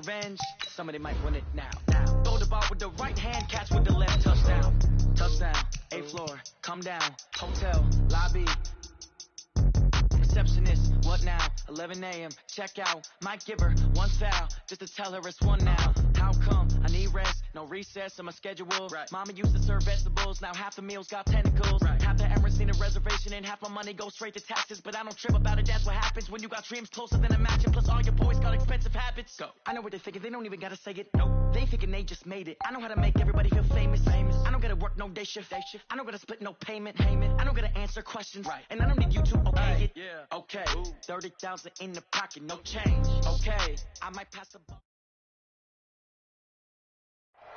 revenge, somebody might win it now. Throw the ball with the right hand, catch with the left, touchdown. Touchdown, 8th floor, come down, hotel, lobby. Receptionist, what now? 11 a.m., check out. Might give her one foul, just to tell her it's one now. How come? I need rest, no recess in my schedule. Right. Mama used to serve vegetables, now half the meals got tentacles. Right. Half the errands need a reservation, and half my money goes straight to taxes. But I don't trip about it, that's what happens when you got dreams closer than a match. And plus all your boys got expensive habits. Go. I know what they thinking, they don't even gotta say it. Nope. They thinking they just made it. I know how to make everybody feel famous. I don't gotta work no day shift. I don't gotta split no payment. I don't gotta answer questions. Right. And I don't need you to okay it. Yeah. Okay, 30,000 in the pocket, no change. Okay, I might pass the ball.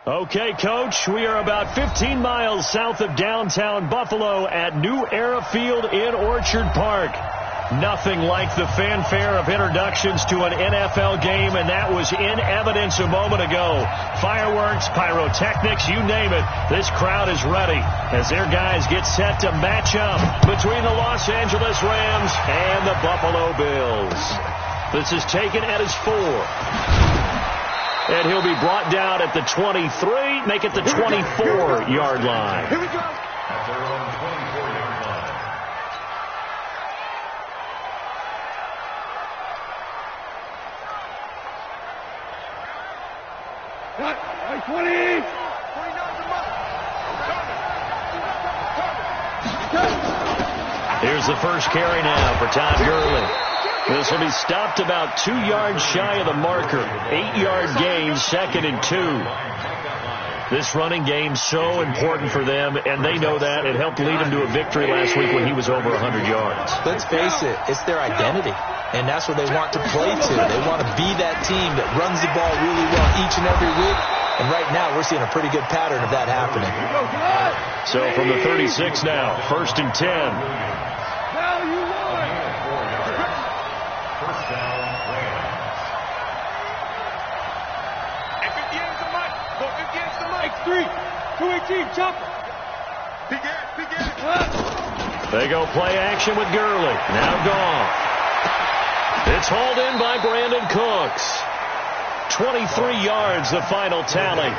Okay, Coach, we are about 15 miles south of downtown Buffalo at New Era Field in Orchard Park. Nothing like the fanfare of introductions to an NFL game, and that was in evidence a moment ago. Fireworks, pyrotechnics, you name it. This crowd is ready as their guys get set to match up between the Los Angeles Rams and the Buffalo Bills. This is taken at his 4. And he'll be brought down at the 23, make it the 24-yard line. Here we go. At their own 24-yard line. Cut. 20. Here's the first carry now for Todd Gurley. This will be stopped about 2 yards shy of the marker. 8-yard gain, 2nd and 2. This running game so important for them, and they know that. It helped lead them to a victory last week when he was over 100 yards. Let's face it, it's their identity, and that's what they want to play to. They want to be that team that runs the ball really well each and every week, and right now we're seeing a pretty good pattern of that happening. So from the 36 now, 1st and 10. First down, Rams. And 50 is the mic. Go 50 is the mic. X3. 218, chopper. Begin. They go play action with Gurley. Now gone. It's hauled in by Brandon Cooks. 23 yards, the final tally.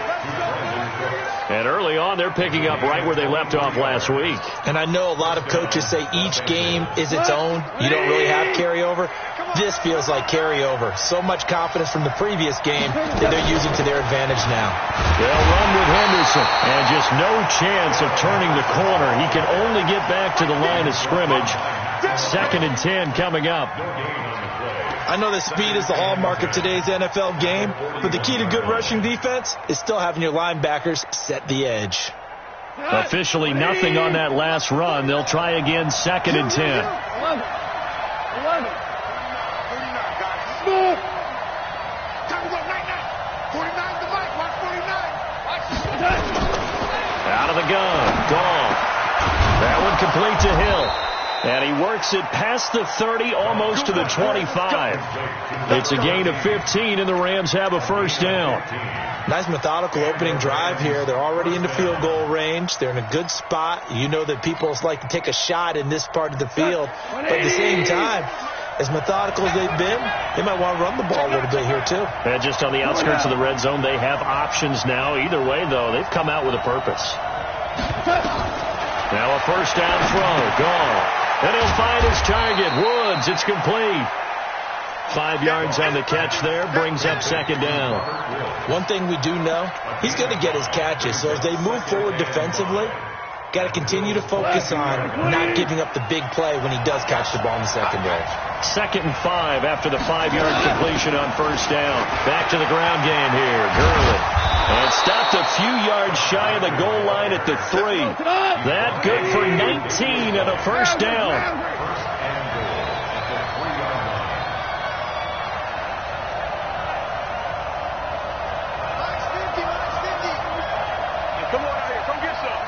And early on, they're picking up right where they left off last week. And I know a lot of coaches say each game is its own. You don't really have carryover. This feels like carryover. So much confidence from the previous game that they're using to their advantage now. They'll run with Henderson. And just no chance of turning the corner. He can only get back to the line of scrimmage. 2nd and 10 coming up. I know that speed is the hallmark of today's NFL game, but the key to good rushing defense is still having your linebackers set the edge. Officially nothing on that last run. They'll try again, 2nd and 10. 11. Smooth. Time to go, 49 the mic, watch 49. Out of the gun, gone. That one complete to Hill. And he works it past the 30, almost to the 25. It's a gain of 15, and the Rams have a first down. Nice methodical opening drive here. They're already into field goal range. They're in a good spot. You know that people like to take a shot in this part of the field. But at the same time, as methodical as they've been, they might want to run the ball a little bit here, too. And just on the outskirts of the red zone, they have options now. Either way, though, they've come out with a purpose. Now a first down throw. Gone. And he'll find his target. Woods, it's complete. 5 yards on the catch there, brings up 2nd down. One thing we do know, he's going to get his catches. So as they move forward defensively, got to continue to focus on not giving up the big play when he does catch the ball in the secondary. 2nd and 5 after the 5-yard completion on first down. Back to the ground game here. Gurley. And stopped a few yards shy of the goal line at the 3. That good for 19 and a first down. Come on out here. Come get some.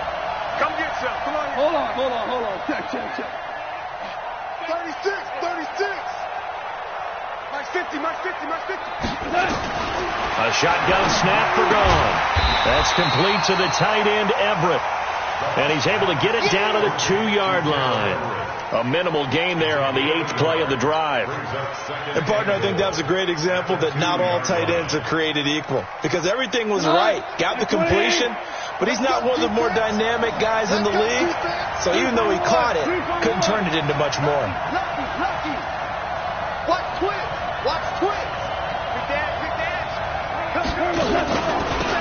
Come get some. Come on. Hold on. Check. 36. Mark 50. A shotgun snap for gone. That's complete to the tight end, Everett. And he's able to get it down to the 2-yard line. A minimal gain there on the 8th play of the drive. And, partner, I think that was a great example that not all tight ends are created equal, because everything was right. Got the completion, but he's not one of the more dynamic guys in the league. So even though he caught it, couldn't turn it into much more. Watch twist. Watch twist. Good dash.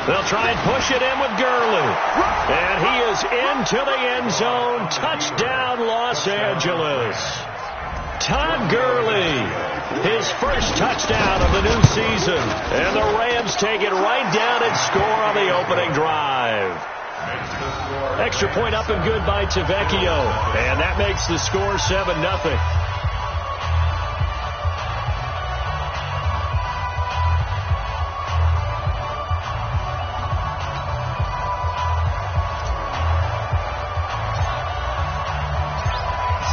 They'll try and push it in with Gurley. And he is into the end zone. Touchdown, Los Angeles. Todd Gurley, his first touchdown of the new season. And the Rams take it right down and score on the opening drive. Extra point up and good by Tavecchio. And that makes the score 7-0.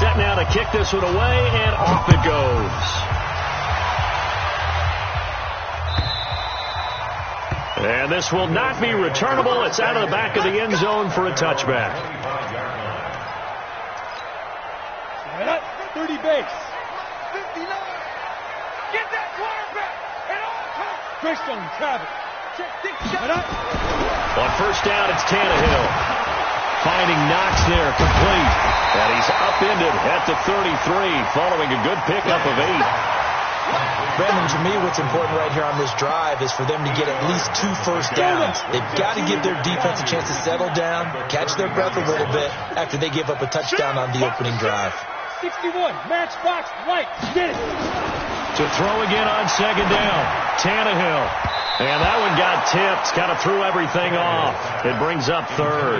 Set now to kick this one away, and off it goes. And this will not be returnable. It's out of the back of the end zone for a touchback. 30 base. 59. Get that quarterback. And all Christian Travis. On first down, it's Tannehill. Finding Knox there, complete. And he's upended at the 33, following a good pickup of 8. Brandon, to me, what's important right here on this drive is for them to get at least 2 first downs. They've got to give their defense a chance to settle down, catch their breath a little bit after they give up a touchdown on the opening drive. 61, matchbox, right, get it. To throw again on second down, Tannehill. And that one got tipped, kind of threw everything off. It brings up third.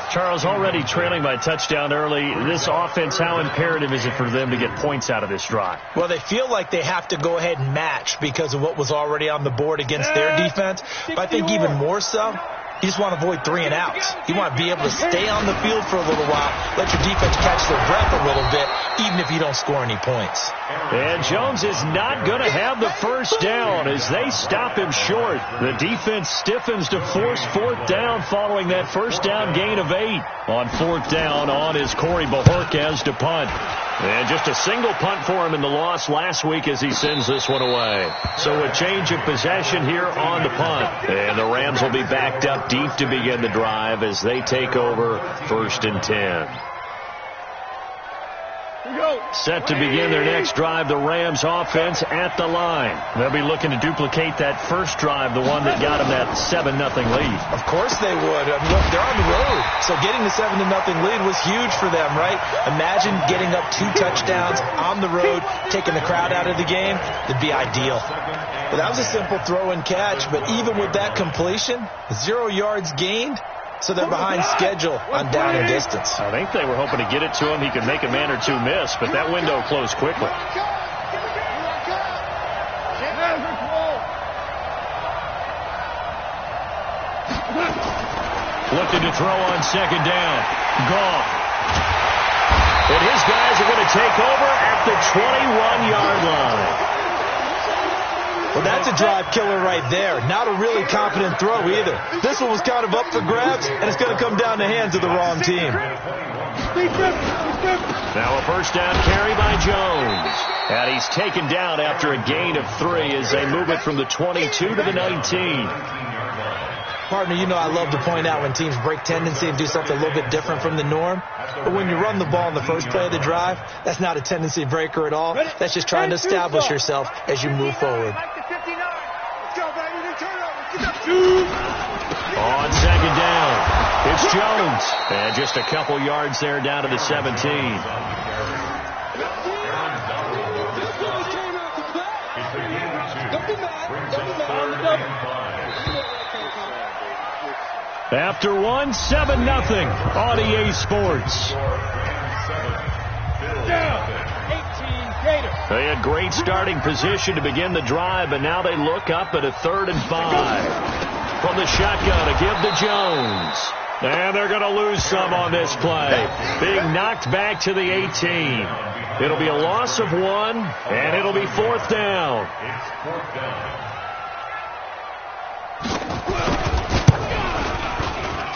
Charles, already trailing by touchdown early. This offense, how imperative is it for them to get points out of this drive? Well, they feel like they have to go ahead and match because of what was already on the board against their defense. But I think even more so, you just want to avoid 3 and outs. You want to be able to stay on the field for a little while, let your defense catch their breath a little bit, even if you don't score any points. And Jones is not going to have the first down as they stop him short. The defense stiffens to force 4th down following that first down gain of 8. On 4th down, on is Corey Bajorquez to punt. And just a single punt for him in the loss last week as he sends this one away. So a change of possession here on the punt. And the Rams will be backed up deep to begin the drive as they take over 1st and 10. Set to begin their next drive, the Rams offense at the line. They'll be looking to duplicate that first drive, the one that got them that 7-0 lead. Of course they would. I mean, look, they're on the road, so getting the 7-0 lead was huge for them, right? Imagine getting up 2 touchdowns on the road, taking the crowd out of the game. That'd be ideal. But that was a simple throw and catch, but even with that completion, 0 yards gained. So they're behind schedule on down and distance. I think they were hoping to get it to him. He could make a man or 2 miss, but that window closed quickly. Looking to throw on second down. Goff. And his guys are going to take over at the 21-yard line. Well, that's a drive killer right there. Not a really confident throw either. This one was kind of up for grabs, and it's going to come down the hands of the wrong team. Now a first down carry by Jones. And he's taken down after a gain of 3 as they move it from the 22 to the 19. Partner, you know I love to point out when teams break tendency and do something a little bit different from the norm. But when you run the ball in the first play of the drive, that's not a tendency breaker at all. That's just trying to establish yourself as you move forward. On second down, it's Jones. And just a couple yards there down to the 17. After 1, 7-0 on EA Sports. They had great starting position to begin the drive, but now they look up at a 3rd and 5. From the shotgun to give to Jones. And they're going to lose some on this play. Being knocked back to the 18. It'll be a loss of 1, and it'll be 4th down.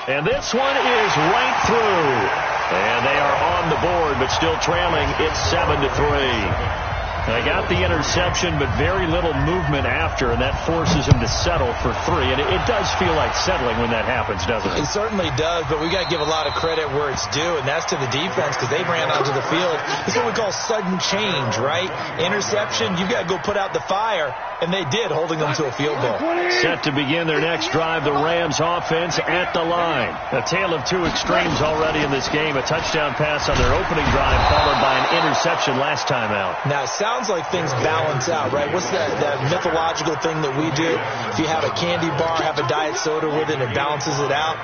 And this one is right through. And they are on the board, but still trailing. It's 7-3. They got the interception, but very little movement after, and that forces him to settle for 3. And it does feel like settling when that happens, doesn't it? It certainly does, but we got to give a lot of credit where it's due, and that's to the defense because they ran onto the field. It's what we call sudden change, right? Interception, you've got to go put out the fire, and they did, holding them to a field goal. Set to begin their next drive, the Rams offense at the line. A tale of two extremes already in this game. A touchdown pass on their opening drive, followed by an interception last time out. Now, it sounds like things balance out, right? What's that mythological thing that we do? If you have a candy bar, have a diet soda with it, it balances it out.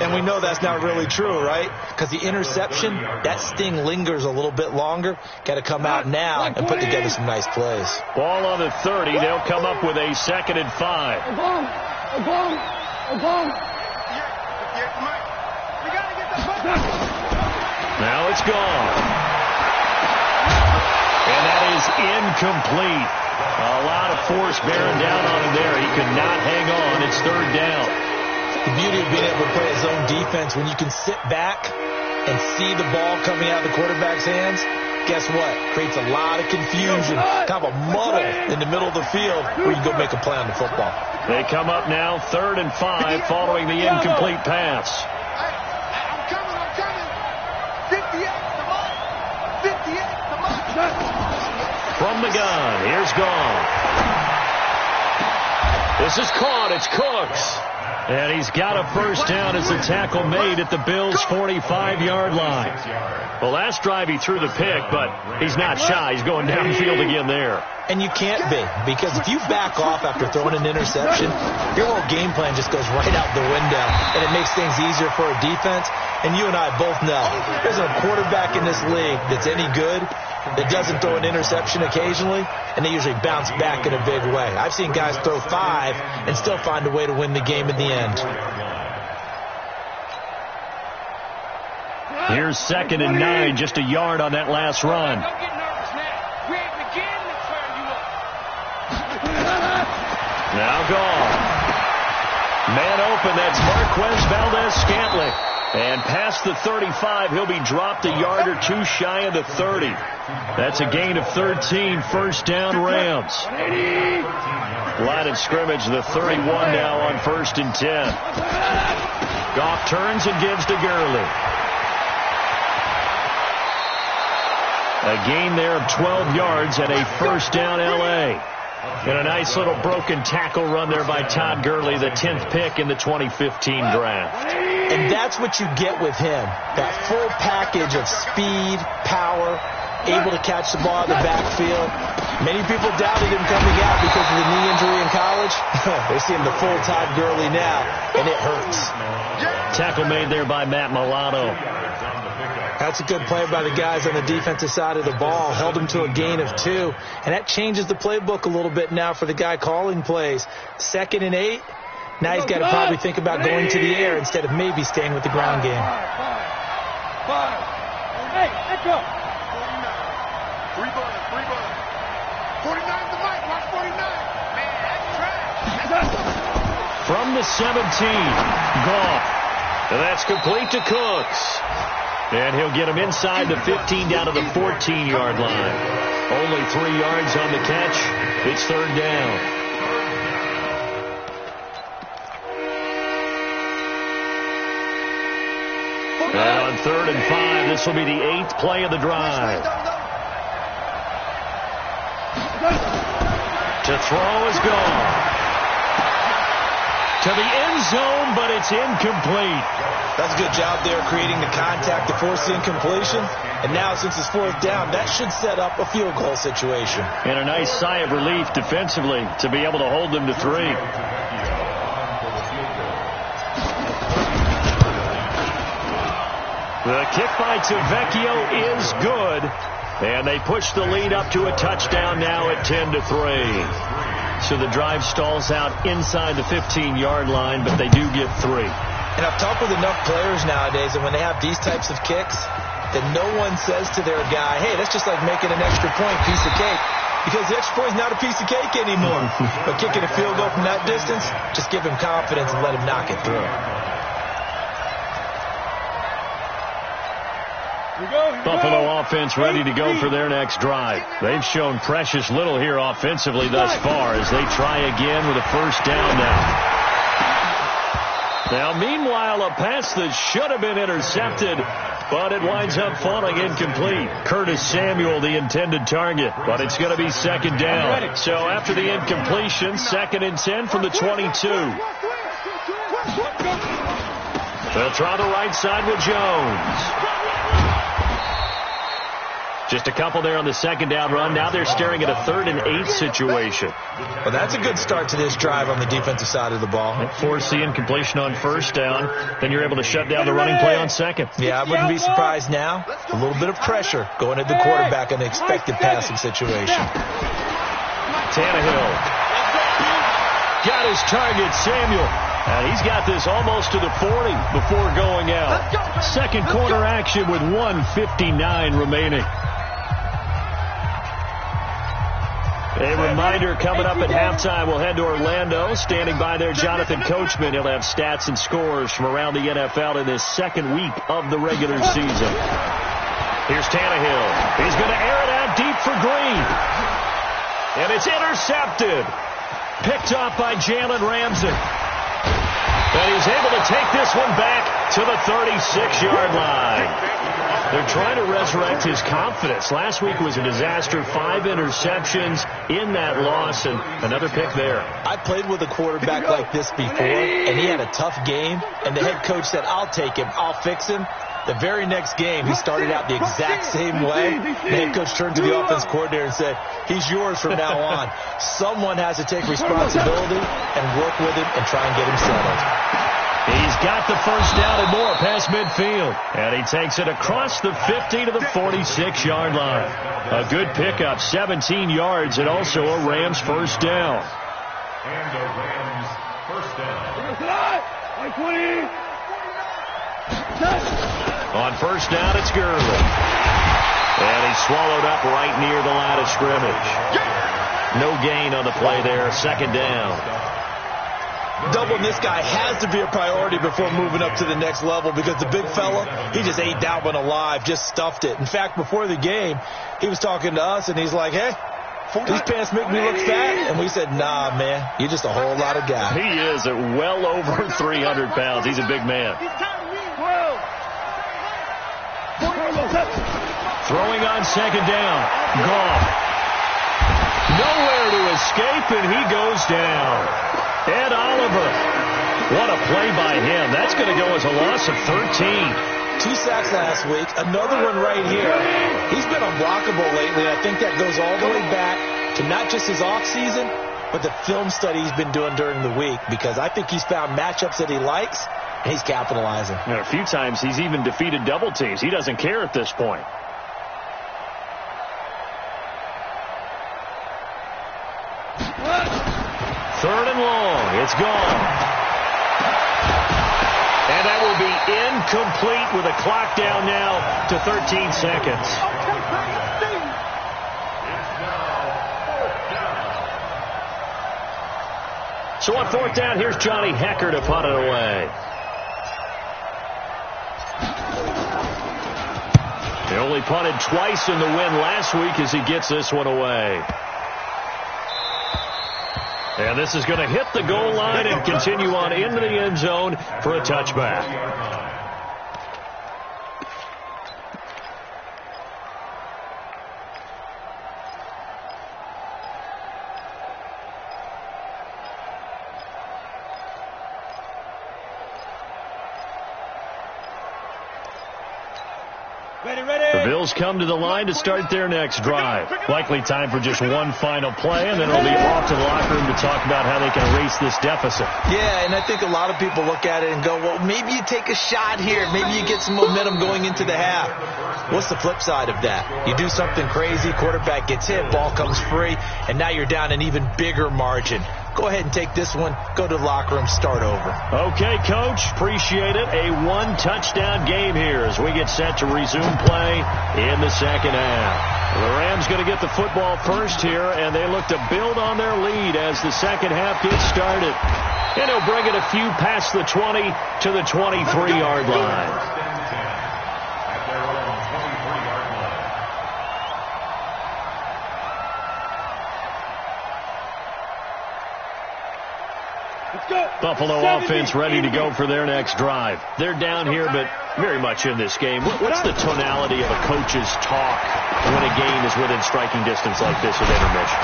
And we know that's not really true, right? Because the interception, that sting lingers a little bit longer. Got to come out now and put together some nice plays. Ball on the 30. They'll come up with a 2nd and 5. Now it's gone. And that is incomplete. A lot of force bearing down on him there. He could not hang on. It's 3rd down. The beauty of being able to play his own defense, when you can sit back and see the ball coming out of the quarterback's hands, guess what? Creates a lot of confusion, kind of a muddle in the middle of the field where you go make a play on the football. They come up now 3rd and 5 following the incomplete pass. I'm coming. 58, come on. From the gun, here's Gone. This is caught. It's Cooks. And he's got a first down as the tackle made at the Bills' 45-yard line. Well, last drive he threw the pick, but he's not shy. He's going downfield again there. And you can't be, because if you back off after throwing an interception, your whole game plan just goes right out the window, and it makes things easier for a defense. And you and I both know there's a quarterback in this league that's any good that doesn't throw an interception occasionally, and they usually bounce back in a big way. I've seen guys throw 5 and still find a way to win the game in the end. Here's 2nd and 9, just a yard on that last run. Don't get nervous now. We ain't beginning to turn you up. Now Gone. Man open, that's Marquez Valdez-Scantling. And past the 35, he'll be dropped a yard or two shy of the 30. That's a gain of 13, first down Rams. Line of scrimmage, the 31 now on 1st and 10. Goff turns and gives to Gurley. A gain there of 12 yards and a first down L.A. And a nice little broken tackle run there by Todd Gurley, the 10th pick in the 2015 draft. And that's what you get with him, that full package of speed, power, able to catch the ball in the backfield. Many people doubted him coming out because of the knee injury in college. They're seeing the full Todd Gurley now, and it hurts. Tackle made there by Matt Milano. That's a good play by the guys on the defensive side of the ball. Held him to a gain of 2. And that changes the playbook a little bit now for the guy calling plays. 2nd and 8. Now he's got to probably think about going to the air instead of maybe staying with the ground game. 5. Hey, let's go. 3 buttons. 49 the mic. Watch 49. Man, that's trash. From the 17, Goff. And that's complete to Cooks. And he'll get him inside the 15 down to the 14-yard line. Only 3 yards on the catch. It's 3rd down. And on 3rd and 5, this will be the 8th play of the drive. To throw is Gone. To the end zone, but it's incomplete. That's a good job there creating the contact to force the incompletion. And now since it's 4th down, that should set up a field goal situation. And a nice sigh of relief defensively to be able to hold them to 3. The kick by Tavecchio is good. And they push the lead up to a touchdown now at 10-3. So the drive stalls out inside the 15-yard line, but they do get 3. And I've talked with enough players nowadays that when they have these types of kicks, that no one says to their guy, hey, that's just like making an extra point, piece of cake. Because the extra point is not a piece of cake anymore. But kicking a field goal from that distance, just give him confidence and let him knock it through. Buffalo offense ready to go for their next drive. They've shown precious little here offensively thus far as they try again with a first down now. Now, meanwhile, a pass that should have been intercepted, but it winds up falling incomplete. Curtis Samuel, the intended target, but it's going to be second down. So after the incompletion, 2nd and 10 from the 22. They'll try the right side with Jones. Just a couple there on the second down run. Now they're staring at a 3rd and 8 situation. Well, that's a good start to this drive on the defensive side of the ball. Force the incompletion on first down. Then you're able to shut down the running play on second. Yeah, I wouldn't be surprised now. A little bit of pressure going at the quarterback in the expected passing situation. Tannehill got his target, Samuel. And he's got this almost to the 40 before going out. Second quarter action with 1:59 remaining. A reminder coming up at halftime. We'll head to Orlando. Standing by there, Jonathan Coachman. He'll have stats and scores from around the NFL in this second week of the regular season. Here's Tannehill. He's going to air it out deep for Green. And it's intercepted. Picked off by Jalen Ramsey. And he's able to take this one back to the 36-yard line. They're trying to resurrect his confidence. Last week was a disaster. 5 interceptions in that loss, and another pick there. I played with a quarterback like this before, and he had a tough game, and the head coach said, I'll take him, I'll fix him. The very next game, he started out the exact same way. The head coach turned to the offense coordinator and said, he's yours from now on. Someone has to take responsibility and work with him and try and get him settled. He's got the first down and more past midfield. And he takes it across the 50 to the 46-yard line. A good pickup, 17 yards, and also a Rams first down. And a Rams first down. On first down, it's Gurley. And he's swallowed up right near the line of scrimmage. No gain on the play there, second down. Doubling this guy has to be a priority before moving up to the next level because the big fella, he just ate that one alive, just stuffed it. In fact, before the game, he was talking to us, and he's like, hey, these pants make me look fat. And we said, nah, man, you're just a whole lot of guy. He is at well over 300 pounds. He's a big man. Throwing on second down. Goff. Nowhere to escape, and he goes down. Ed Oliver. What a play by him. That's going to go as a loss of 13. 2 sacks last week. Another one right here. He's been unblockable lately. I think that goes all the way back to not just his offseason, but the film study he's been doing during the week, because I think he's found matchups that he likes, and he's capitalizing. And a few times he's even defeated double teams. He doesn't care at this point. Third and long. It's gone. And that will be incomplete with a clock down now to 13 seconds. So on fourth down, here's Johnny Hecker to punt it away. He only punted twice in the win last week as he gets this one away. And this is going to hit the goal line and continue on into the end zone for a touchback. The Bills come to the line to start their next drive. Likely time for just one final play, and then they'll be off to the locker room to talk about how they can erase this deficit. Yeah, and I think a lot of people look at it and go, well, maybe you take a shot here. Maybe you get some momentum going into the half. What's the flip side of that? You do something crazy, quarterback gets hit, ball comes free, and now you're down an even bigger margin. Go ahead and take this one, go to the locker room, start over. Okay, Coach, appreciate it. A one-touchdown game here as we get set to resume play in the second half. The Rams going to get the football first here, and they look to build on their lead as the second half gets started. And he'll bring it a few past the 20 to the 23-yard line. Buffalo offense ready to go for their next drive. They're down here, but very much in this game. What's the tonality of a coach's talk when a game is within striking distance like this at intermission?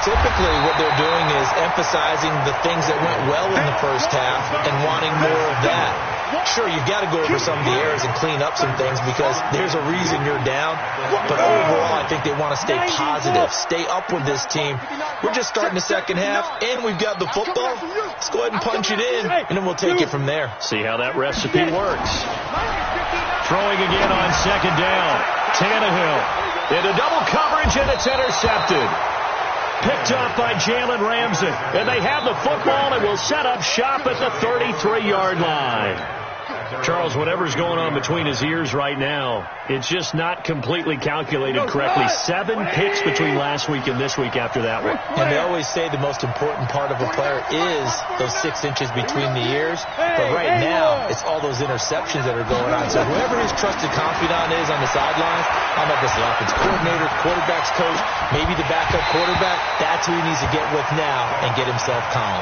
Typically, what they're doing is emphasizing the things that went well in the first half and wanting more of that. Sure, you've got to go over some of the errors and clean up some things because there's a reason you're down. But overall, I think they want to stay positive, stay up with this team. We're just starting the second half, and we've got the football. Let's go ahead and punch it in, and then we'll take it from there. See how that recipe works. Throwing again on second down. Tannehill into double coverage, and it's intercepted. Picked up by Jalen Ramsey. And they have the football and will set up shop at the 33-yard line. Charles, whatever's going on between his ears right now, it's just not completely calculated correctly. 7 picks between last week and this week after that one. And they always say the most important part of a player is those 6 inches between the ears. But right now, it's all those interceptions that are going on. So whoever his trusted confidant is on the sidelines, I don't know if it's the offense coordinator, quarterback's coach, maybe the backup quarterback, that's who he needs to get with now and get himself calm.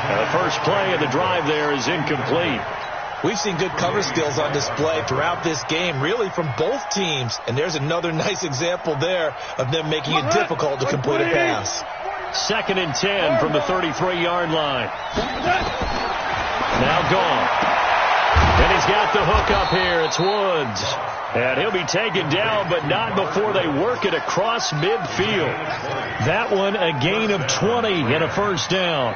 Now the first play of the drive there is incomplete. We've seen good cover skills on display throughout this game, really from both teams. And there's another nice example there of them making it difficult to complete a pass. 2nd and 10 from the 33-yard line. Now gone. And he's got the hook up here. It's Woods. And he'll be taken down, but not before they work it across midfield. That one a gain of 20 and a first down.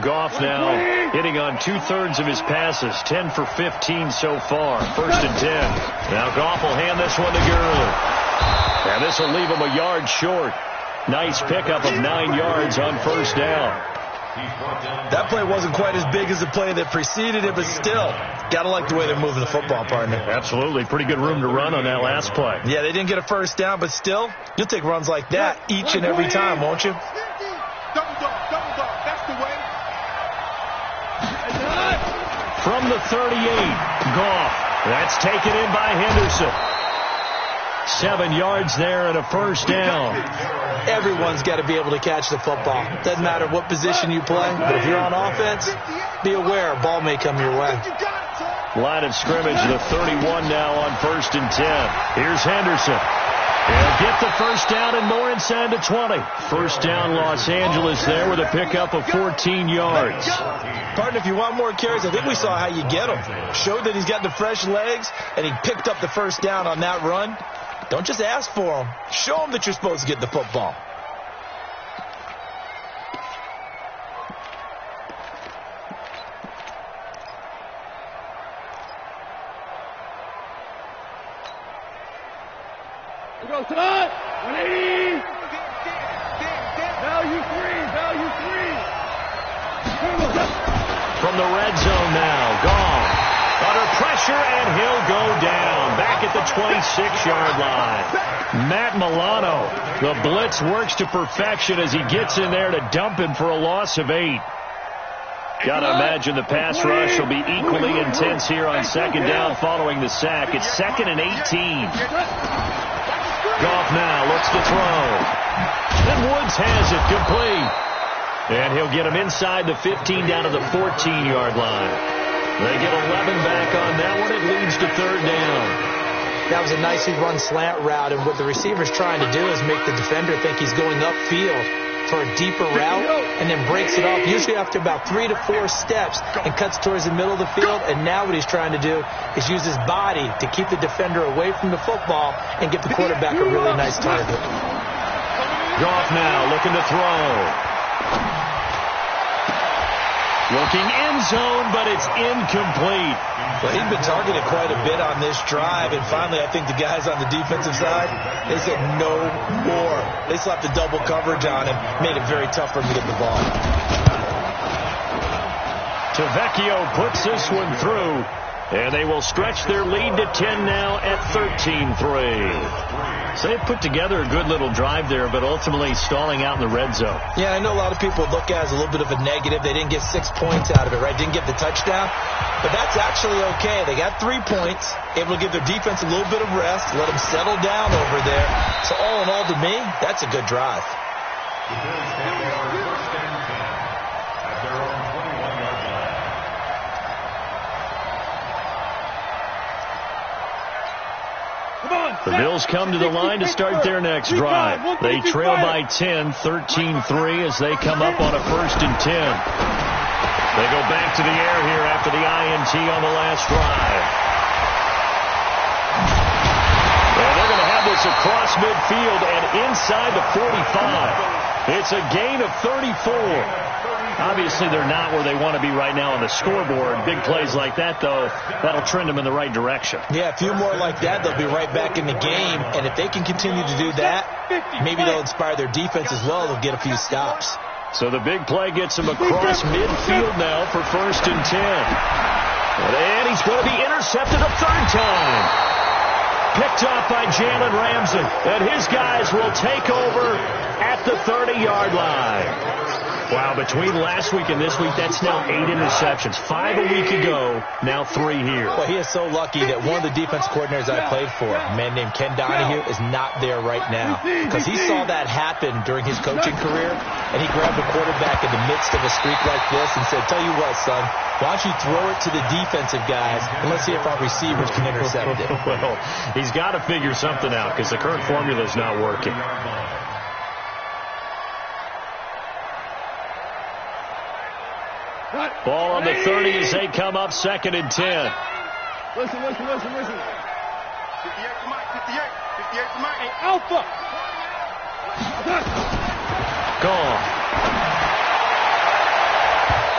Goff now hitting on 2/3 of his passes, 10 for 15 so far. 1st and 10. Now Goff will hand this one to Gurley. And this will leave him a yard short. Nice pickup of 9 yards on first down. That play wasn't quite as big as the play that preceded it, but still, got to like the way they're moving the football, partner. Absolutely. Pretty good room to run on that last play. Yeah, they didn't get a first down, but still, you'll take runs like that each and every time, won't you? From the 38, Goff. That's taken in by Henderson. 7 yards there and a first down. Everyone's got to be able to catch the football. Doesn't matter what position you play, but if you're on offense, be aware a ball may come your way. Line of scrimmage, the 31 now on 1st and 10. Here's Henderson. They'll get the first down and more inside the 20. First down Los Angeles there with a pickup of 14 yards. Partner, if you want more carries, I think we saw how you get them. Showed that he's got the fresh legs, and he picked up the first down on that run. Don't just ask for them. Show them that you're supposed to get the football. We go tonight. 180. Value three. From the red zone now, Goff under pressure, and he'll go down back at the 26-yard line. Matt Milano, the blitz works to perfection as he gets in there to dump him for a loss of 8. Gotta imagine the pass rush will be equally intense here on second down following the sack. It's 2nd and 18. Goff now looks to throw. And Woods has it complete. And he'll get him inside the 15 down to the 14-yard line. They get 11 back on that one. It leads to 3rd down. That was a nicely run slant route, and what the receiver's trying to do is make the defender think he's going upfield for a deeper route and then breaks it off, usually after about 3 to 4 steps, and cuts towards the middle of the field. And now what he's trying to do is use his body to keep the defender away from the football and get the quarterback a really nice target. Goff now looking to throw. Looking end zone, but it's incomplete. Well, he's been targeted quite a bit on this drive, and finally I think the guys on the defensive side, they said no more. They slapped the double coverage on him, made it very tough for him to get the ball. Tavecchio puts this one through, and they will stretch their lead to 10 now at 13-3. So they put together a good little drive there, but ultimately stalling out in the red zone. Yeah, I know a lot of people look at it as a little bit of a negative. They didn't get 6 points out of it, right? Didn't get the touchdown. But that's actually okay. They got 3 points, able to give their defense a little bit of rest, let them settle down over there. So all in all, to me, that's a good drive. The Bills have their first and 10 at their own The Bills come to the line to start their next drive. They trail by 10, 13-3 as they come up on a 1st and 10. They go back to the air here after the INT on the last drive. And they're going to have this across midfield and inside the 45. It's a gain of 34. Obviously, they're not where they want to be right now on the scoreboard. Big plays like that, though, that'll trend them in the right direction. Yeah, a few more like that, they'll be right back in the game. And if they can continue to do that, maybe they'll inspire their defense as well. They'll get a few stops. So the big play gets him across midfield now for 1st and 10. And he's going to be intercepted a 3rd time. Picked off by Jalen Ramsey. And his guys will take over at the 30-yard line. Wow, between last week and this week, that's now 8 interceptions. 5 a week ago, now 3 here. Well, he is so lucky that one of the defense coordinators I played for, a man named Ken Donahue, is not there right now. Because he saw that happen during his coaching career, and he grabbed the quarterback in the midst of a streak like this and said, tell you what, son, why don't you throw it to the defensive guys, and let's see if our receivers can intercept it. Well, he's got to figure something out because the current formula is not working. Ball on the 30 as they come up 2nd and 10. Listen. 58 to Mike, 58 to Mike. Hey, Alpha. Gone.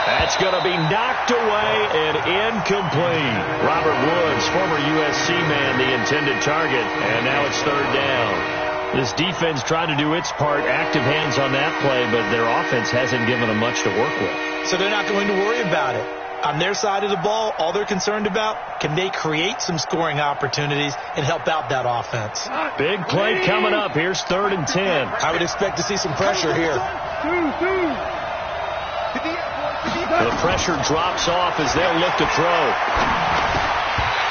That's going to be knocked away and incomplete. Robert Woods, former USC man, the intended target, and now it's 3rd down. This defense tried to do its part, active hands on that play, but their offense hasn't given them much to work with. So they're not going to worry about it. On their side of the ball, all they're concerned about, can they create some scoring opportunities and help out that offense? Big play coming up. Here's 3rd and 10. I would expect to see some pressure here. The pressure drops off as they'll look to throw.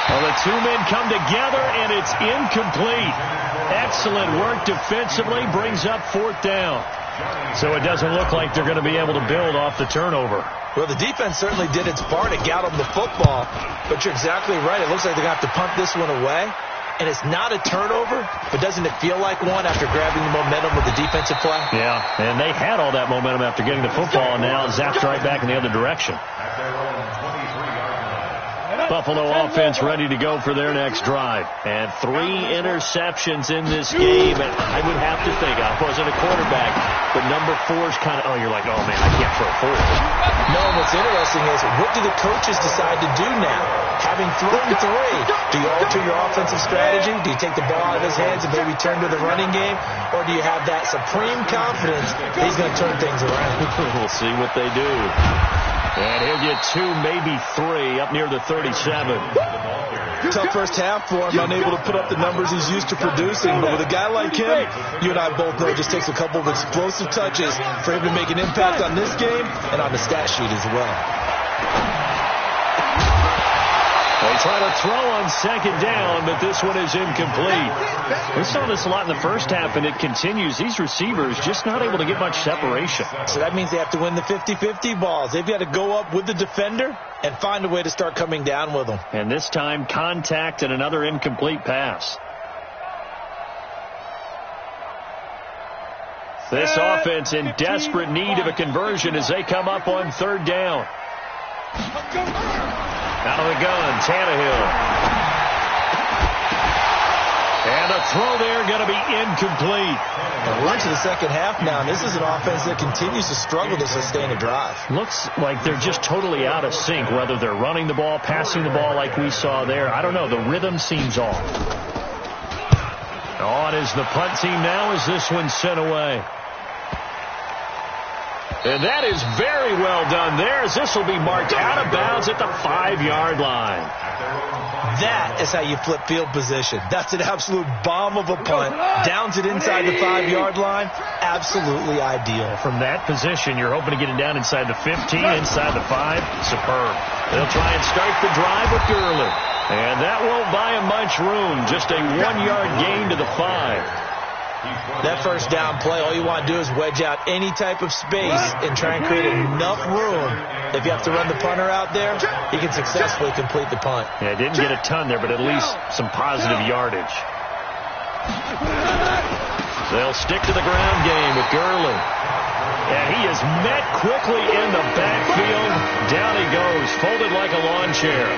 Well, the 2 men come together, and it's incomplete. Excellent work defensively, brings up 4th down. So it doesn't look like they're going to be able to build off the turnover. Well, the defense certainly did its part. It got them the football. But you're exactly right. It looks like they're going to have to punt this one away. And it's not a turnover, but doesn't it feel like one after grabbing the momentum with the defensive play? Yeah, and they had all that momentum after getting the football, and now zapped right back in the other direction. Buffalo offense ready to go for their next drive. And 3 interceptions in this game. And I would have to think, I wasn't a quarterback, but number 4's kind of, you're like, oh, man, I can't throw 4. No, and what's interesting is, what do the coaches decide to do now? Having thrown 3, do you alter your offensive strategy? Do you take the ball out of his hands and maybe turn to the running game? Or do you have that supreme confidence that he's going to turn things around? We'll see what they do. And he'll get 2, maybe 3 up near the 37. Tough first half for him, unable to put up the numbers he's used to producing. But with a guy like him, you and I both know it just takes a couple of explosive touches for him to make an impact on this game and on the stat sheet as well. They try to throw on 2nd down, but this one is incomplete. We saw this a lot in the first half, and it continues. These receivers just not able to get much separation. So that means they have to win the 50-50 balls. They've got to go up with the defender and find a way to start coming down with them. And this time, contact and another incomplete pass. This offense in desperate need of a conversion as they come up on 3rd down. Out of the gun, Tannehill. And a throw there going to be incomplete. We're into the second half now, and this is an offense that continues to struggle to sustain a drive. Looks like they're just totally out of sync, whether they're running the ball, passing the ball like we saw there. I don't know. The rhythm seems off. On is the punt team now as this one's sent away. And that is very well done there, as this will be marked out of bounds at the 5-yard line. That is how you flip field position. That's an absolute bomb of a punt. Downs it inside the 5-yard line. Absolutely ideal. From that position, you're hoping to get it down inside the 15, inside the 5. Superb. They'll try and start the drive with Gurley. And that won't buy him much room. Just a 1-yard gain to the 5. That first down play, all you want to do is wedge out any type of space and try and create enough room. If you have to run the punter out there, he can successfully complete the punt. Yeah, didn't get a ton there, but at least some positive yardage. They'll stick to the ground game with Gurley. And he is met quickly in the backfield. Down he goes, folded like a lawn chair.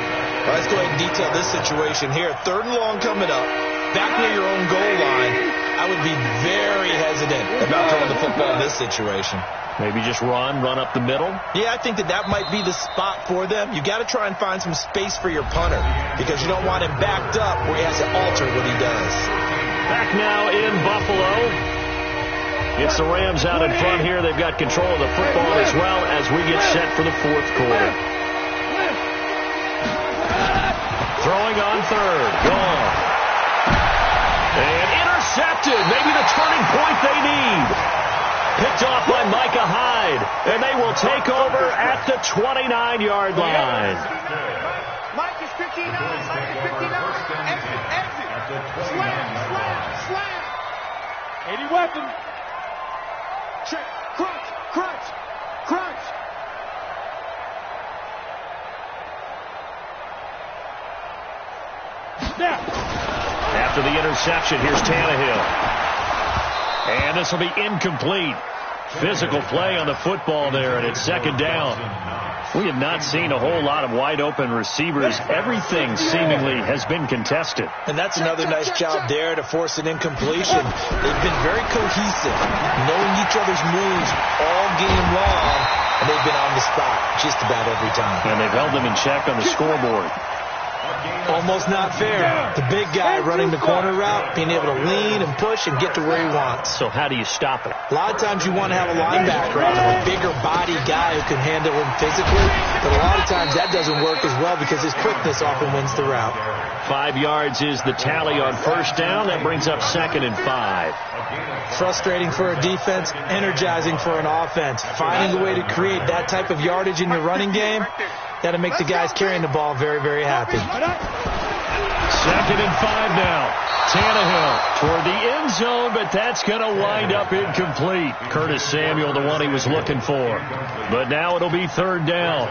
Well, let's go ahead and detail this situation here. 3rd and long coming up. Back near your own goal line. I would be very hesitant about throwing the football in this situation. Maybe just run up the middle? Yeah, I think that might be the spot for them. You got to try and find some space for your punter because you don't want him backed up where he has to alter what he does. Back now in Buffalo. It's the Rams out in front here. They've got control of the football as well as we get set for the 4th quarter. Throwing on 3rd. Gone. And intercepted. Maybe the turning point they need. Picked off by Micah Hyde. And they will take over at the 29-yard line. Mike is 59. Mike is 59. Exit. Slam. 80 weapon. Check. Crunch. Now. After the interception, here's Tannehill. And this will be incomplete. Physical play on the football there, and it's 2nd down. We have not seen a whole lot of wide-open receivers. Everything seemingly has been contested. And that's another nice job there to force an incompletion. They've been very cohesive, knowing each other's moves all game long, and they've been on the spot just about every time. And they've held them in check on the scoreboard. Almost not fair. The big guy running the corner route, being able to lean and push and get to where he wants. So how do you stop it? A lot of times you want to have a linebacker out there, a bigger body guy who can handle him physically, but a lot of times that doesn't work as well because his quickness often wins the route. 5 yards is the tally on 1st down. That brings up 2nd and 5. Frustrating for a defense, energizing for an offense. Finding a way to create that type of yardage in your running game, that'll make the guys carrying the ball very, very happy. 2nd and 5 now. Tannehill toward the end zone, but that's going to wind up incomplete. Curtis Samuel, the one he was looking for. But now it'll be 3rd down.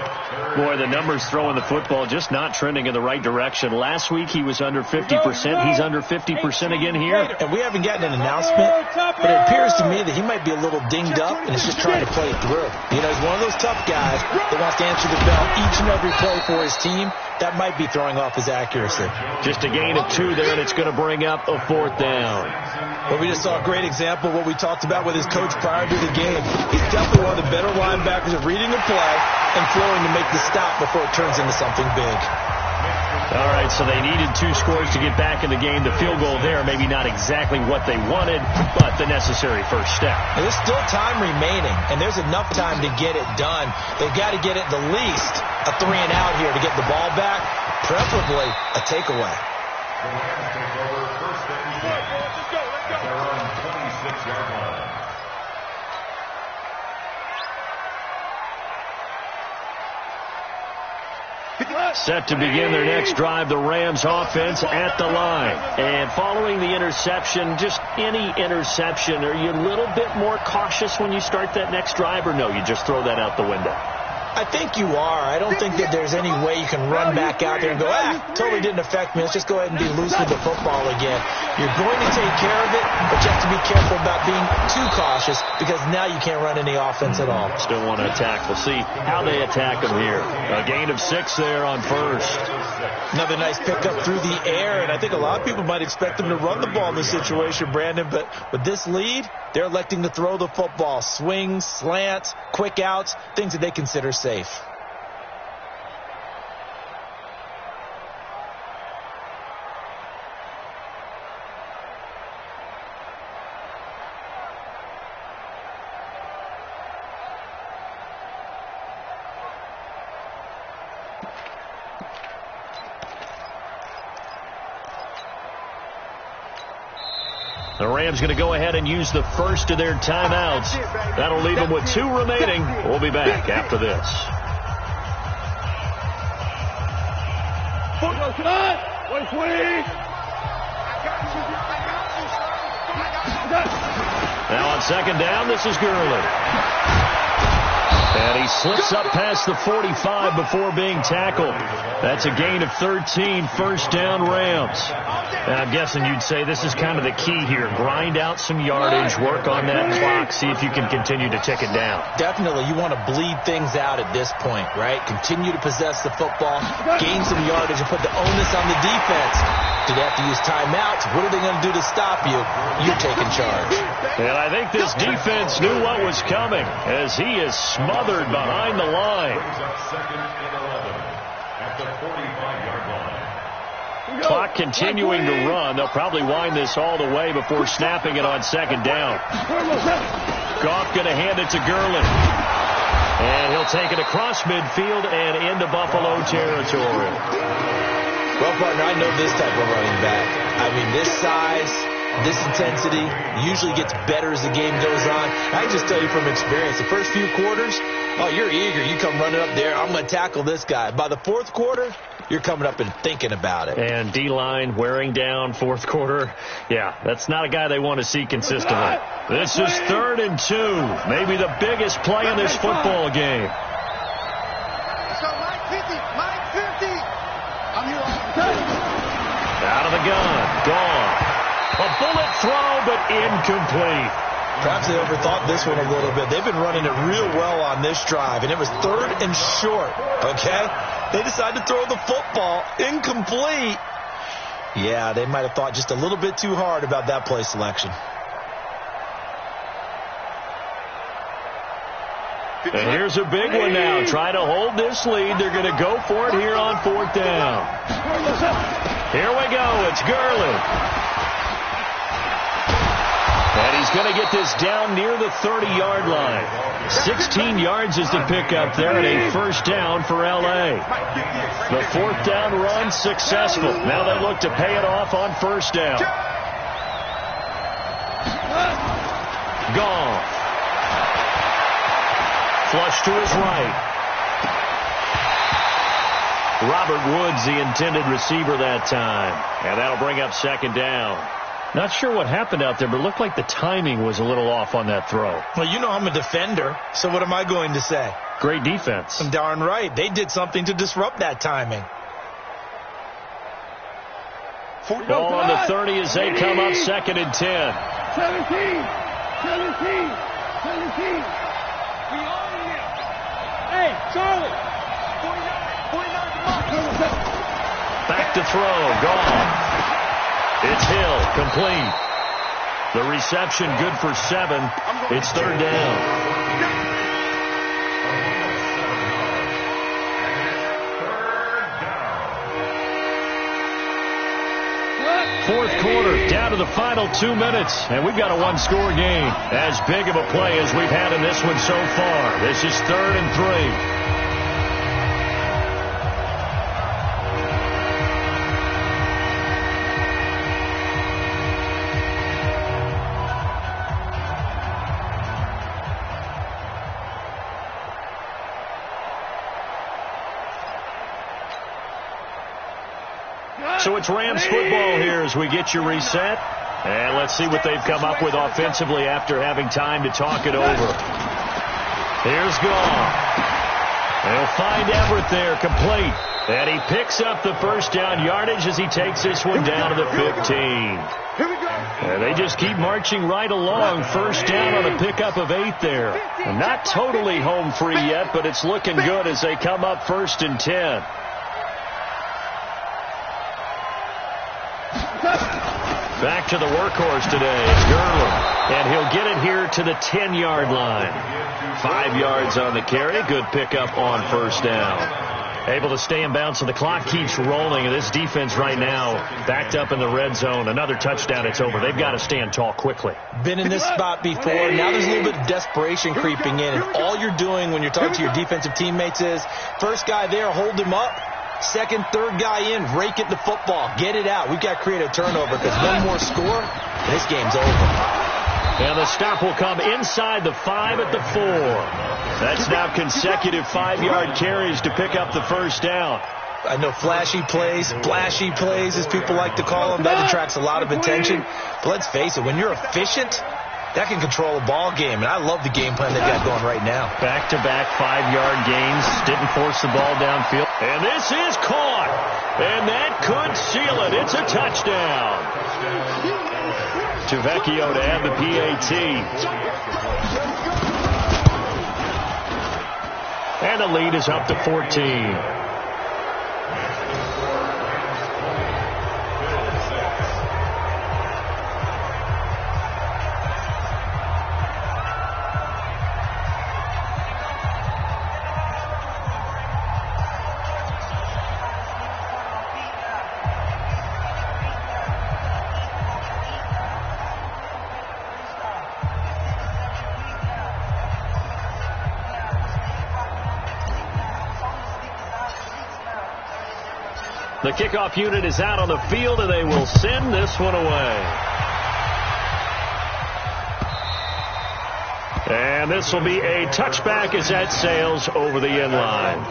Boy, the numbers throwing the football just not trending in the right direction. Last week he was under 50%. He's under 50% again here. And we haven't gotten an announcement, but it appears to me that he might be a little dinged up and is just trying to play it through. You know, he's one of those tough guys that wants to answer the bell each and every play for his team. That might be throwing off his accuracy. Just a gain of 2 there, and it's going to bring up a 4th down. But we just saw a great example of what we talked about with his coach prior to the game. He's definitely one of the better linebackers at reading the play and throwing to make the stop before it turns into something big. All right, so they needed 2 scores to get back in the game. The field goal there, maybe not exactly what they wanted, but the necessary first step. And there's still time remaining, and there's enough time to get it done. They've got to get at the least a 3-and-out here to get the ball back, preferably a takeaway. The Rams take over 1st and 10. Let's go. At their own 26-yard line. Set to begin their next drive, the Rams offense at the line. And following the interception, just any interception, are you a little bit more cautious when you start that next drive, or no, you just throw that out the window? I think you are. I don't think that there's any way you can run back out there and go, totally didn't affect me. Let's just go ahead and be loose with the football again. You're going to take care of it, but you have to be careful about being too cautious because now you can't run any offense at all. Still want to attack. We'll see how they attack them here. A gain of 6 there on 1st. Another nice pickup through the air, and I think a lot of people might expect them to run the ball in this situation, Brandon, but with this lead, they're electing to throw the football. Swings, slants, quick outs, things that they consider safe. The Rams going to go ahead and use the first of their timeouts. That'll leave them with 2 remaining. We'll be back after this. Now on 2nd down, this is Gurley. And he he slips up past the 45 before being tackled. That's a gain of 13, first down Rams. And I'm guessing you'd say this is kind of the key here. Grind out some yardage, work on that clock, see if you can continue to tick it down. Definitely, you want to bleed things out at this point, right? Continue to possess the football, gain some yardage, and put the onus on the defense. Do they have to use timeouts? What are they going to do to stop you? You're taking charge. And I think this defense knew what was coming as he is smothered behind the line. Second and 11 at the 45-yard line. Clock continuing to run. They'll probably wind this all the way before snapping it on second down. Goff going to hand it to Gurley. And he'll take it across midfield and into Buffalo territory. Well, partner, I know this type of running back. I mean, this size, this intensity usually gets better as the game goes on. I can just tell you from experience, the first few quarters, oh, you're eager. You come running up there, I'm going to tackle this guy. By the fourth quarter, you're coming up and thinking about it. And D-line wearing down fourth quarter. Yeah, that's not a guy they want to see consistently. This is 3rd and 2. Maybe the biggest play in this football game. Out of the gun. Gone. A bullet throw, but incomplete. Perhaps they overthought this one a little bit. They've been running it real well on this drive, and it was 3rd and short, okay? They decided to throw the football. Incomplete. Yeah, they might have thought just a little bit too hard about that play selection. And here's a big one now. Trying to hold this lead. They're going to go for it here on 4th down. Here we go. It's Gurley. And he's going to get this down near the 30-yard line. 16 yards is the pickup there and a first down for L.A. The 4th down run successful. Now they look to pay it off on first down. Gone. Flush to his right. Robert Woods, the intended receiver that time. And that'll bring up second down. Not sure what happened out there, but it looked like the timing was a little off on that throw. Well, you know I'm a defender, so what am I going to say? Great defense. I'm darn right. They did something to disrupt that timing. Ball on the 30 as they come up 2nd and 10. 17. Hey, Charlie. Back to throw. Gone. It's Hill. Complete. The reception good for 7. It's 3rd down. 4th quarter, down to the final 2 minutes, and we've got a one-score game. As big of a play as we've had in this one so far. This is 3rd and 3. So it's Rams football here as we get you reset. And let's see what they've come up with offensively after having time to talk it over. Here's Goff. They'll find Everett there, complete. And he picks up the first down yardage as he takes this one down to the 15. And they just keep marching right along. First down on a pickup of 8 there. And not totally home free yet, but it's looking good as they come up 1st and 10. Back to the workhorse today. It's Gurley. And he'll get it here to the 10-yard line. 5 yards on the carry. Good pickup on first down. Able to stay in bounds, so the clock keeps rolling. And this defense right now backed up in the red zone. Another touchdown, it's over. They've got to stand tall quickly. Been in this spot before. Now there's a little bit of desperation creeping in. And all you're doing when you're talking to your defensive teammates is, first guy there, hold him up. Second, third guy in, rake at the football. Get it out. We've got to create a turnover because one more score, this game's over. And the stop will come inside the 5 at the 4. That's now consecutive 5-yard carries to pick up the first down. I know flashy plays, splashy plays, as people like to call them, that attracts a lot of attention. But let's face it, when you're efficient, that can control a ball game, and I love the game plan they've got going right now. Back-to-back 5-yard gains. Didn't force the ball downfield. And this is caught. And that could seal it. It's a touchdown. Tavecchio to add the PAT. And the lead is up to 14. The kickoff unit is out on the field, and they will send this one away. And this will be a touchback as that sails over the end line.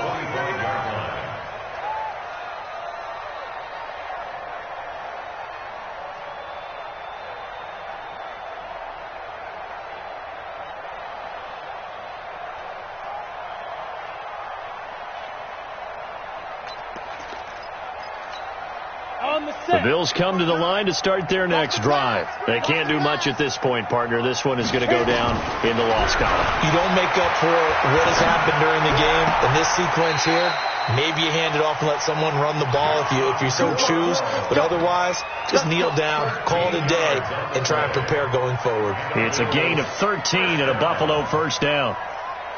The Bills come to the line to start their next drive. They can't do much at this point, partner. This one is going to go down in the loss column. You don't make up for what has happened during the game. In this sequence here, maybe you hand it off and let someone run the ball if you so choose. But otherwise, just kneel down, call it a day, and try and prepare going forward. It's a gain of 13 and a Buffalo first down.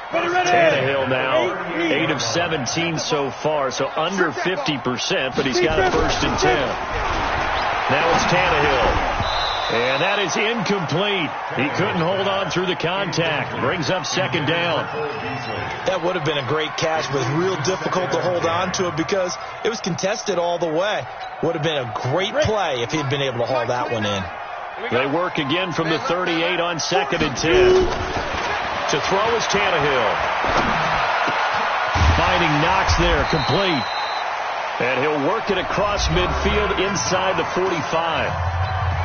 Tannehill now 8 of 17 so far, so under 50%, but he's got a 1st and 10. Now it's Tannehill, and that is incomplete. He couldn't hold on through the contact. Brings up 2nd down. That would have been a great catch, but it was real difficult to hold on to it because it was contested all the way. Would have been a great play if he'd been able to haul that one in. They work again from the 38 on 2nd and 10. To throw is Tannehill. Finding Knox there, complete. And he'll work it across midfield inside the 45.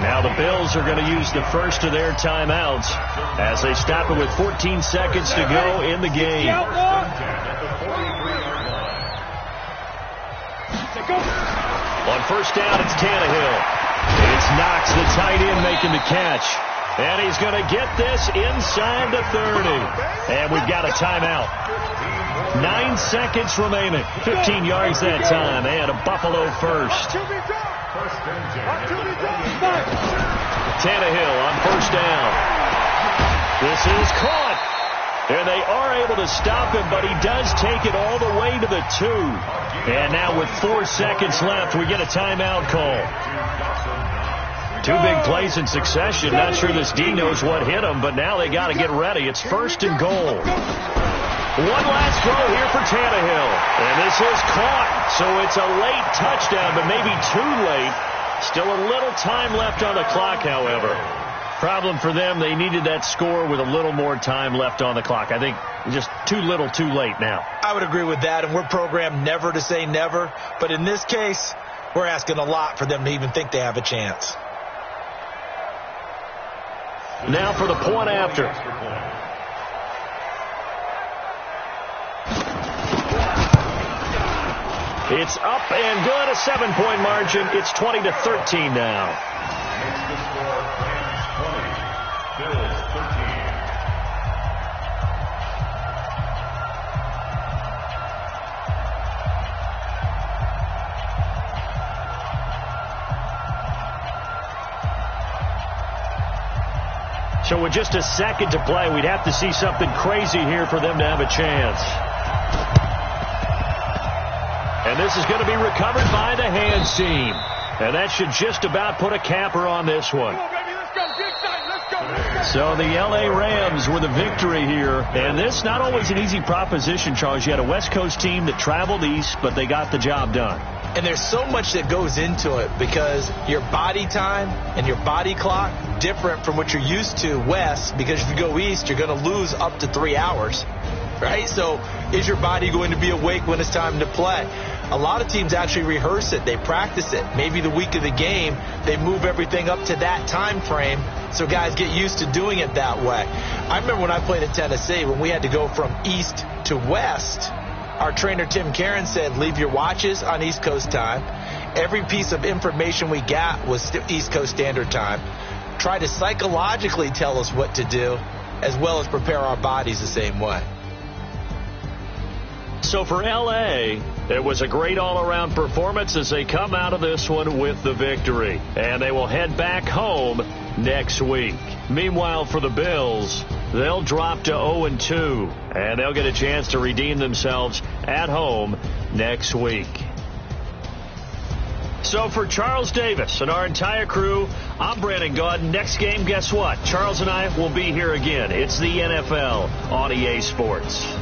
Now the Bills are going to use the first of their timeouts as they stop it with 14 seconds to go in the game. On 1st down, it's Tannehill. It's Knox, the tight end, making the catch. And he's going to get this inside the 30. And we've got a timeout. 9 seconds remaining. 15 yards that time. And a Buffalo first. Tannehill on 1st down. This is caught. And they are able to stop him, but he does take it all the way to the 2. And now with 4 seconds left, we get a timeout call. 2 big plays in succession. Not sure this D knows what hit him, but now they got to get ready. It's 1st and goal. One last throw here for Tannehill. And this is caught. So it's a late touchdown, but maybe too late. Still a little time left on the clock, however. Problem for them, they needed that score with a little more time left on the clock. I think just too little, too late now. I would agree with that, and we're programmed never to say never. But in this case, we're asking a lot for them to even think they have a chance. Now for the point after. It's up and good, a 7-point margin. It's 20-13 now. Makes the score Rams 20, Bills 13. So with just a second to play, we'd have to see something crazy here for them to have a chance. And this is going to be recovered by the hands team. And that should just about put a capper on this one. So the L.A. Rams with a victory here. And this not always an easy proposition, Charles. You had a West Coast team that traveled east, but they got the job done. And there's so much that goes into it because your body time and your body clock different from what you're used to west, because if you go east, you're going to lose up to 3 hours, right? So is your body going to be awake when it's time to play? A lot of teams actually rehearse it. They practice it. Maybe the week of the game, they move everything up to that time frame so guys get used to doing it that way. I remember when I played at Tennessee, when we had to go from east to west, our trainer Tim Caron said, leave your watches on East Coast time. Every piece of information we got was East Coast Standard Time. Try to psychologically tell us what to do, as well as prepare our bodies the same way. So for L.A., it was a great all-around performance as they come out of this one with the victory. And they will head back home next week. Meanwhile, for the Bills, they'll drop to 0-2, and they'll get a chance to redeem themselves at home next week. So for Charles Davis and our entire crew, I'm Brandon Gaudin. Next game, guess what? Charles and I will be here again. It's the NFL on EA Sports.